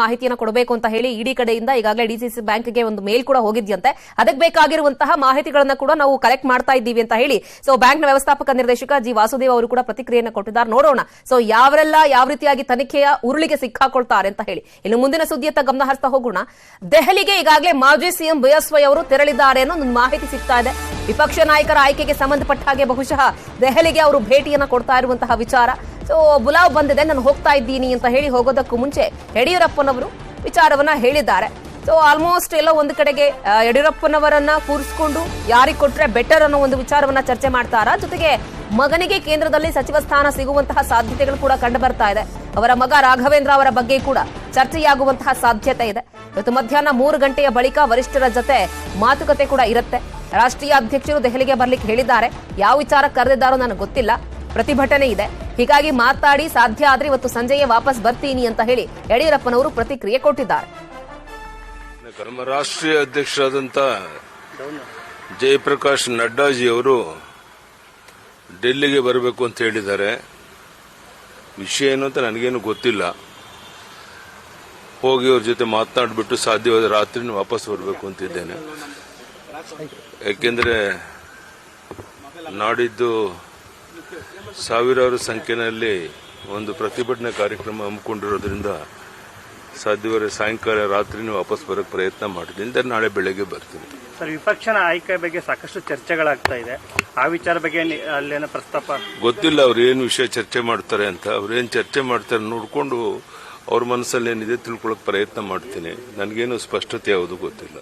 ಮಾಹಿತಿಯನ್ನು ಕೊಡಬೇಕು ಅಂತ ಹೇಳಿ ಇಡಿ ಕಡೆಯಿಂದ ಈಗಾಗಲೇ ಡಿಸಿಸಿ ಬ್ಯಾಂಕ್ಗೆ ಒಂದು ಮೇಲ್ ಕೂಡ ಹೋಗಿದ್ಯಂತೆ. ಅದಕ್ಕೆ ಬೇಕಾಗಿರುವಂತಹ ಮಾಹಿತಿಗಳನ್ನ ಕೂಡ ನಾವು ಕಲೆಕ್ಟ್ ಮಾಡ್ತಾ ಇದ್ದೀವಿ ಅಂತ ಹೇಳಿ ಬ್ಯಾಂಕ್ನ ವ್ಯವಸ್ಥಾಪಕ ನಿರ್ದೇಶಕ ಜಿ ವಾಸುದೇವ್ ಅವರು ಕೂಡ ಪ್ರತಿಕ್ರಿಯೆಯನ್ನು ಕೊಟ್ಟಿದ್ದಾರೆ. ನೋಡೋಣ ಯಾವರೆಲ್ಲ ಯಾವ ರೀತಿಯಾಗಿ ತನಿಖೆಯ ಉರುಳಿಗೆ ಸಿಕ್ಕಾಕೊಳ್ತಾರೆ ಅಂತ ಹೇಳಿ. ಇನ್ನು ಮುಂದಿನ ಸುದ್ದಿಯತ್ತ ಗಮನ ಹರಿಸ್ತಾ ಹೋಗೋಣ. ದೆಹಲಿಗೆ ಈಗಾಗಲೇ ಮಾಜಿ ಸಿಎಂ ಬಿಎಸ್ವೈ ಅವರು ತೆರಳಿದ್ದಾರೆ ಅನ್ನೋ ಒಂದು ಮಾಹಿತಿ ಸಿಗ್ತಾ ಇದೆ. ವಿಪಕ್ಷ ನಾಯಕರ ಆಯ್ಕೆಗೆ ಸಂಬಂಧಪಟ್ಟ ಹಾಗೆ ಬಹುಶಃ ದೆಹಲಿಗೆ ಅವರು ಭೇಟಿಯನ್ನು ಕೊಡ್ತಾ ಇರುವಂತಹ ವಿಚಾರ. ಬುಲಾವ್ ಬಂದಿದೆ, ನಾನು ಹೋಗ್ತಾ ಇದ್ದೀನಿ ಅಂತ ಹೇಳಿ ಹೋಗೋದಕ್ಕೂ ಮುಂಚೆ ಯಡಿಯೂರಪ್ಪನವರು ವಿಚಾರವನ್ನ ಹೇಳಿದ್ದಾರೆ. ಆಲ್ಮೋಸ್ಟ್ ಎಲ್ಲೋ ಒಂದು ಕಡೆಗೆ ಯಡಿಯೂರಪ್ಪನವರನ್ನ ಕೂರಿಸಿಕೊಂಡು ಯಾರಿಗೆ ಕೊಟ್ರೆ ಬೆಟರ್ ಅನ್ನೋ ಒಂದು ವಿಚಾರವನ್ನ ಚರ್ಚೆ ಮಾಡ್ತಾರ. ಜೊತೆಗೆ ಮಗನಿಗೆ ಕೇಂದ್ರದಲ್ಲಿ ಸಚಿವ ಸ್ಥಾನ ಸಿಗುವಂತಹ ಸಾಧ್ಯತೆಗಳು ಕೂಡ ಕಂಡು ಬರ್ತಾ ಇದೆ. ಅವರ ಮಗ ರಾಘವೇಂದ್ರ ಅವರ ಬಗ್ಗೆ ಕೂಡ ಚರ್ಚೆಯಾಗುವಂತಹ ಸಾಧ್ಯತೆ ಇದೆ. ಇವತ್ತು ಮಧ್ಯಾಹ್ನ 3 ಗಂಟೆಯ ಬಳಿಕ ವರಿಷ್ಠರ ಜೊತೆ ಮಾತುಕತೆ ಕೂಡ ಇರುತ್ತೆ. ರಾಷ್ಟ್ರೀಯ ಅಧ್ಯಕ್ಷರು ದೆಹಲಿಗೆ ಬರ್ಲಿಕ್ಕೆ ಹೇಳಿದ್ದಾರೆ. ಯಾವ ವಿಚಾರ ಕರೆದಿದ್ದಾರೋ ನನಗೆ ಗೊತ್ತಿಲ್ಲ. ಪ್ರತಿಭಟನೆ ಇದೆ, ಹೀಗಾಗಿ ಮಾತಾಡಿ ಸಾಧ್ಯ ಆದ್ರೆ ಇವತ್ತು ಸಂಜೆಯೇ ವಾಪಸ್ ಬರ್ತೀನಿ ಅಂತ ಹೇಳಿ ಯಡಿಯೂರಪ್ಪನವರು ಪ್ರತಿಕ್ರಿಯೆ ಕೊಟ್ಟಿದ್ದಾರೆ. ನಮ್ಮ ರಾಷ್ಟ್ರೀಯ ಅಧ್ಯಕ್ಷರಾದಂತ ಜಯಪ್ರಕಾಶ್ ನಡ್ಡಾಜಿ ಅವರು ಡೆಲ್ಲಿಗೆ ಬರಬೇಕು ಅಂತ ಹೇಳಿದ್ದಾರೆ. ವಿಷಯ ಏನು ಅಂತ ನನಗೇನು ಗೊತ್ತಿಲ್ಲ. ಹೋಗಿ ಅವ್ರ ಜೊತೆ ಮಾತನಾಡ್ಬಿಟ್ಟು ಸಾಧ್ಯವಾದ ರಾತ್ರಿ ವಾಪಸ್ ಬರಬೇಕು ಅಂತಿದ್ದೇನೆ. ಯಾಕೆಂದ್ರೆ ನಾಡಿದ್ದು ಸಾವಿರಾರು ಸಂಖ್ಯೆಯಲ್ಲಿ ಒಂದು ಪ್ರತಿಭಟನೆ ಕಾರ್ಯಕ್ರಮ ಹಮ್ಮಿಕೊಂಡಿರೋದ್ರಿಂದ ಸಾಧ್ಯವಾದ ಸಾಯಂಕಾಲ ರಾತ್ರಿ ವಾಪಸ್ ಬರೋಕ್ಕೆ ಪ್ರಯತ್ನ ಮಾಡಿದ್ರಿಂದ ನಾಳೆ ಬೆಳಗ್ಗೆ ಬರ್ತೀನಿ. ಸರ್, ವಿಪಕ್ಷನ ಆಯ್ಕೆ ಬಗ್ಗೆ ಸಾಕಷ್ಟು ಚರ್ಚೆಗಳಾಗ್ತಾ ಇದೆ. ಆ ವಿಚಾರ ಬಗ್ಗೆ ಅಲ್ಲೇನೋ ಪ್ರಸ್ತಾಪ ಗೊತ್ತಿಲ್ಲ. ಅವ್ರು ಏನು ವಿಷಯ ಚರ್ಚೆ ಮಾಡ್ತಾರೆ ಅಂತ. ಅವ್ರೇನು ಚರ್ಚೆ ಮಾಡ್ತಾರೆ ನೋಡಿಕೊಂಡು ಅವ್ರ ಮನಸ್ಸಲ್ಲಿ ಏನಿದೆ ತಿಳ್ಕೊಳ್ಳೋಕೆ ಪ್ರಯತ್ನ ಮಾಡ್ತೀನಿ. ನನಗೇನು ಸ್ಪಷ್ಟತೆ ಯಾವುದು ಗೊತ್ತಿಲ್ಲ.